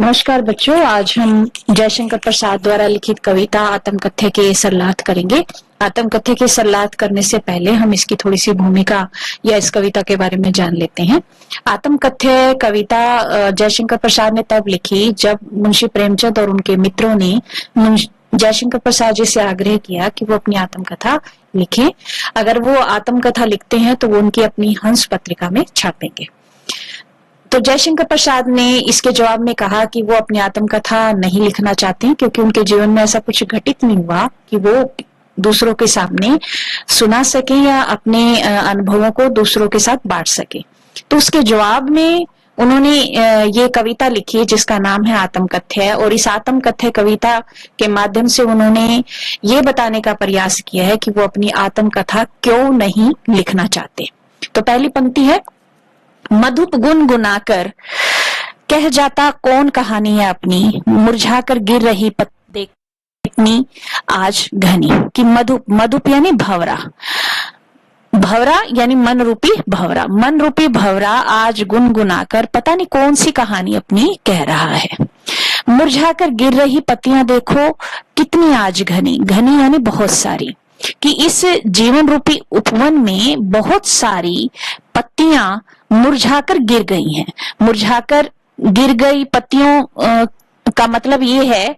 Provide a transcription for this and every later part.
नमस्कार बच्चों, आज हम जयशंकर प्रसाद द्वारा लिखित कविता आत्मकथ्य के सरलार्थ करेंगे। आत्मकथ्य के सरलार्थ करने से पहले हम इसकी थोड़ी सी भूमिका या इस कविता के बारे में जान लेते हैं। आत्मकथ्य कविता जयशंकर प्रसाद ने तब लिखी जब मुंशी प्रेमचंद और उनके मित्रों ने जयशंकर प्रसाद जी से आग्रह किया कि वो अपनी आत्मकथा लिखें। अगर वो आत्मकथा लिखते हैं तो वो उनकी अपनी हंस पत्रिका में छापेंगे। तो जयशंकर प्रसाद ने इसके जवाब में कहा कि वो अपनी आत्मकथा नहीं लिखना चाहते हैं, क्योंकि उनके जीवन में ऐसा कुछ घटित नहीं हुआ कि वो दूसरों के सामने सुना सके या अपने अनुभवों को दूसरों के साथ बांट सके। तो उसके जवाब में उन्होंने ये कविता लिखी जिसका नाम है आत्मकथ्य, और इस आत्मकथ्य कविता के माध्यम से उन्होंने ये बताने का प्रयास किया है कि वो अपनी आत्मकथा क्यों नहीं लिखना चाहते। तो पहली पंक्ति है, मधुप गुनगुनाकर कह जाता कौन कहानी है अपनी, मुरझाकर गिर रही पत्ते इतनी आज घनी। कि मधुप यानी भंवरा, भंवरा यानी मन रूपी भंवरा, मन रूपी भंवरा आज गुनगुनाकर पता नहीं कौन सी कहानी अपनी कह रहा है। मुरझाकर गिर रही पत्तियां देखो कितनी आज घनी, घनी यानी बहुत सारी, कि इस जीवन रूपी उपवन में बहुत सारी पत्तियां मुरझाकर गिर गई हैं। मुरझाकर गिर गई पत्तियों का मतलब ये है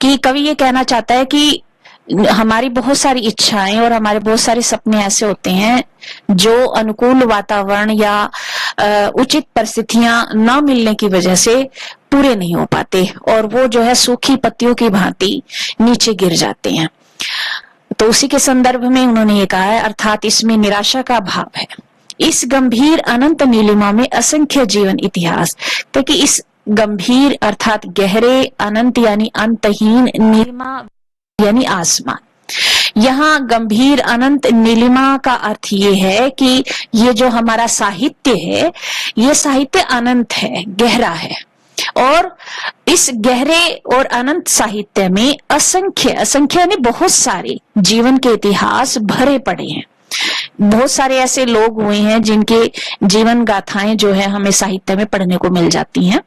कि कवि ये कहना चाहता है कि हमारी बहुत सारी इच्छाएं और हमारे बहुत सारे सपने ऐसे होते हैं जो अनुकूल वातावरण या उचित परिस्थितियां न मिलने की वजह से पूरे नहीं हो पाते, और वो जो है सूखी पत्तियों की भांति नीचे गिर जाते हैं। तो उसी के संदर्भ में उन्होंने ये कहा है, अर्थात इसमें निराशा का भाव है। इस गंभीर अनंत नीलिमा में असंख्य जीवन इतिहास, क्योंकि इस गंभीर अर्थात गहरे, अनंत यानी अंतहीन, नीलिमा यानी आसमान। यहाँ गंभीर अनंत नीलिमा का अर्थ ये है कि ये जो हमारा साहित्य है, ये साहित्य अनंत है, गहरा है, और इस गहरे और अनंत साहित्य में असंख्य, असंख्य यानी बहुत सारे जीवन के इतिहास भरे पड़े हैं। बहुत सारे ऐसे लोग हुए हैं जिनके जीवन गाथाएं जो है हमें साहित्य में पढ़ने को मिल जाती हैं।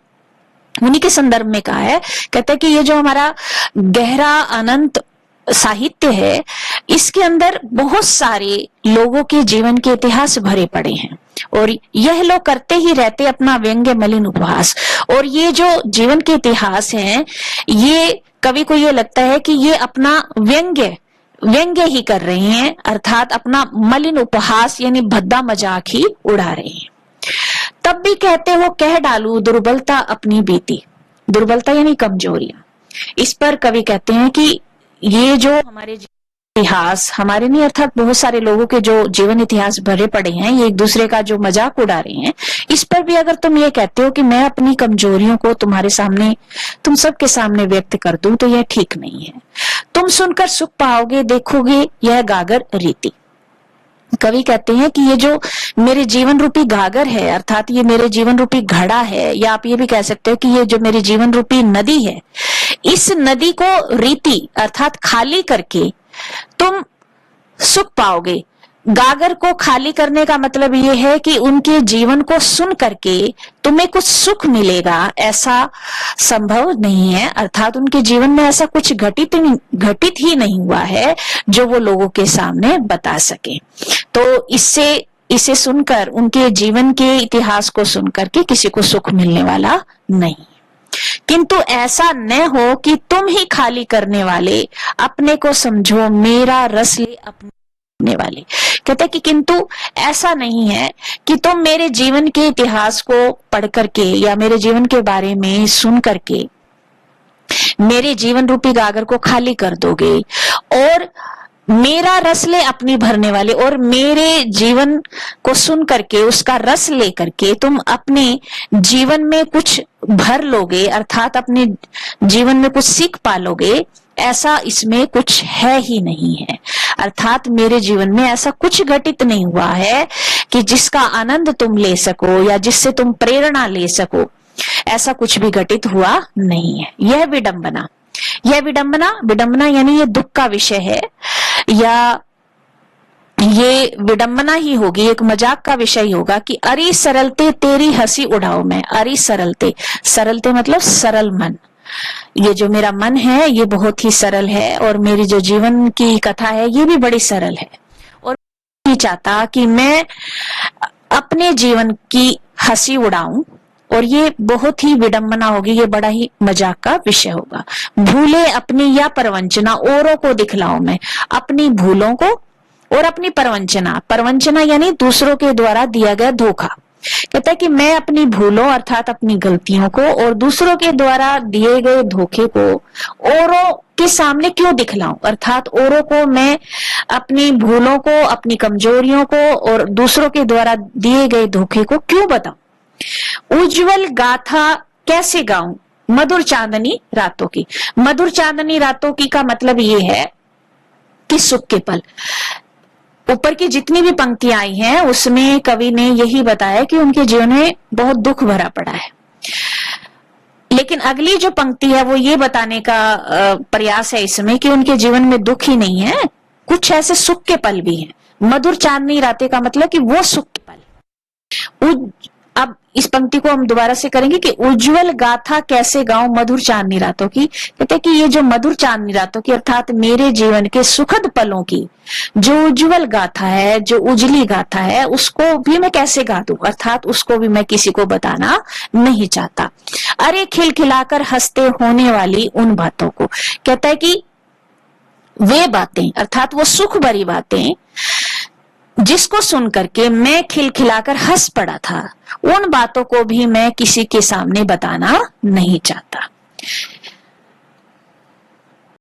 उन्हीं के संदर्भ में कहा है, कहते हैं कि ये जो हमारा गहरा अनंत साहित्य है, इसके अंदर बहुत सारे लोगों के जीवन के इतिहास भरे पड़े हैं, और यह लोग करते ही रहते अपना व्यंग्य मलिन उपहास। और ये जो जीवन के इतिहास हैं, ये कवि को ये लगता है कि ये अपना व्यंग्य ही कर रहे हैं, अर्थात अपना मलिन उपहास यानी भद्दा मजाक ही उड़ा रहे हैं। तब भी कहते हो कह डालू दुर्बलता अपनी बीती, दुर्बलता यानी कमजोरियां। इस पर कवि कहते हैं कि ये जो हमारे इतिहास, हमारे नहीं अर्थात बहुत सारे लोगों के जो जीवन इतिहास भरे पड़े हैं, ये एक दूसरे का जो मजाक उड़ा रहे हैं, इस पर भी अगर तुम ये कहते हो कि मैं अपनी कमजोरियों को तुम्हारे सामने, तुम सबके सामने व्यक्त कर दूं, तो यह ठीक नहीं है। तुम सुनकर सुख पाओगे, देखोगे यह गागर रीति। कवि कहते हैं कि ये जो मेरे जीवन रूपी गागर है, अर्थात ये मेरे जीवन रूपी घड़ा है, या आप ये भी कह सकते हो कि ये जो मेरी जीवन रूपी नदी है, इस नदी को रीति अर्थात खाली करके तुम सुख पाओगे। गागर को खाली करने का मतलब ये है कि उनके जीवन को सुन करके तुम्हें कुछ सुख मिलेगा, ऐसा संभव नहीं है। अर्थात उनके जीवन में ऐसा कुछ घटित ही नहीं हुआ है जो वो लोगों के सामने बता सके। तो इसे सुनकर, उनके जीवन के इतिहास को सुनकर के किसी को सुख मिलने वाला नहीं। किंतु ऐसा न हो कि तुम ही खाली करने वाले अपने को समझो, मेरा रस ले अपने वाले। कहते हैं कि किंतु ऐसा नहीं है कि तुम मेरे जीवन के इतिहास को पढ़ करके या मेरे जीवन के बारे में सुन करके मेरे जीवन रूपी गागर को खाली कर दोगे, और मेरा रस ले अपनी भरने वाले, और मेरे जीवन को सुन करके उसका रस ले करके तुम अपने जीवन में कुछ भर लोगे, अर्थात अपने जीवन में कुछ सीख पालोगे, ऐसा इसमें कुछ है ही नहीं है। अर्थात मेरे जीवन में ऐसा कुछ घटित नहीं हुआ है कि जिसका आनंद तुम ले सको या जिससे तुम प्रेरणा ले सको, ऐसा कुछ भी घटित हुआ नहीं है। यह विडंबना यानी ये दुख का विषय है, या ये विडंबना ही होगी, एक मजाक का विषय होगा कि अरे सरलते तेरी हंसी उड़ाओ मैं। अरे सरलते, सरलते मतलब सरल मन। ये जो मेरा मन है ये बहुत ही सरल है और मेरी जो जीवन की कथा है ये भी बड़ी सरल है, और नहीं चाहता कि मैं अपने जीवन की हंसी उड़ाऊं, और ये बहुत ही विडंबना होगी, ये बड़ा ही मजाक का विषय होगा। भूले अपनी या परवंचना औरों को दिखलाऊं मैं। अपनी भूलों को और अपनी परवंचना, परवंचना यानी दूसरों के द्वारा दिया गया धोखा। कहता है कि मैं अपनी भूलों अर्थात अपनी गलतियों को और दूसरों के द्वारा दिए गए धोखे को औरों के सामने क्यों दिखलाऊं, अर्थात औरों को मैं अपनी भूलों को, अपनी कमजोरियों को और दूसरों के द्वारा दिए गए धोखे को क्यों बताऊं। उज्जवल गाथा कैसे गाऊं मधुर चांदनी रातों की। मधुर चांदनी रातों की का मतलब ये है कि सुख के पल। ऊपर की जितनी भी पंक्तियां आई हैं उसमें कवि ने यही बताया कि उनके जीवन में बहुत दुख भरा पड़ा है, लेकिन अगली जो पंक्ति है वो ये बताने का प्रयास है इसमें कि उनके जीवन में दुख ही नहीं है, कुछ ऐसे सुख के पल भी हैं। मधुर चांदनी रातें का मतलब कि वो सुख के पल। अब इस पंक्ति को हम दोबारा से करेंगे कि उज्जवल गाथा कैसे गाऊं मधुर चांदनी रातों की। कहते कि ये जो मधुर चांदनी रातों की अर्थात मेरे जीवन के सुखद पलों की जो उज्जवल गाथा है, जो उजली गाथा है, उसको भी मैं कैसे गा दूं, अर्थात उसको भी मैं किसी को बताना नहीं चाहता। अरे खिलखिलाकर हंसते होने वाली उन बातों को। कहता है कि वे बातें अर्थात वो सुख भरी बातें जिसको सुन करके मैं खिलखिलाकर हंस पड़ा था, उन बातों को भी मैं किसी के सामने बताना नहीं चाहता।